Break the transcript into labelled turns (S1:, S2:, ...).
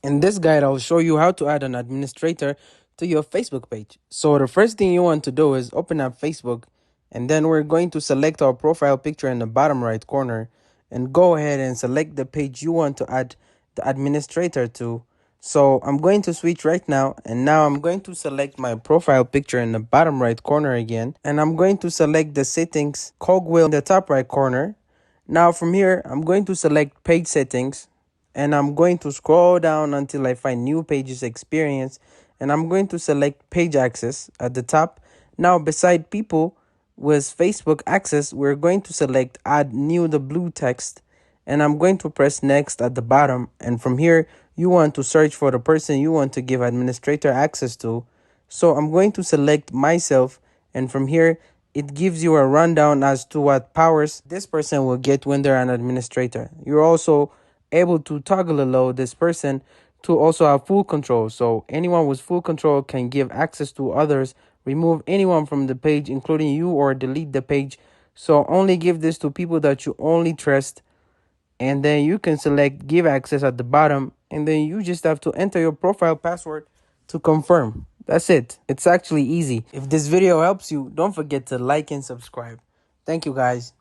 S1: In this guide, I'll show you how to add an administrator to your Facebook page. So the first thing you want to do is open up Facebook, and then we're going to select our profile picture in the bottom right corner and go ahead and select the page you want to add the administrator to. So I'm going to switch right now, and now I'm going to select my profile picture in the bottom right corner again, and I'm going to select the settings cogwheel in the top right corner. Now from here, I'm going to select page settings, and I'm going to scroll down until I find new pages experience, and I'm going to select page access at the top. Now beside people with Facebook access, we're going to select add new the blue text, and I'm going to press next at the bottom, and from here you want to search for the person you want to give administrator access to. So I'm going to select myself, and from here it gives you a rundown as to what powers this person will get when they're an administrator. You're also able to toggle allow this person to also have full control. So anyone with full control can give access to others, remove anyone from the page, including you, or delete the page. So only give this to people that you only trust. And then you can select give access at the bottom, and then you just have to enter your profile password to confirm. That's it. It's actually easy. If this video helps you, don't forget to like and subscribe. Thank you, guys.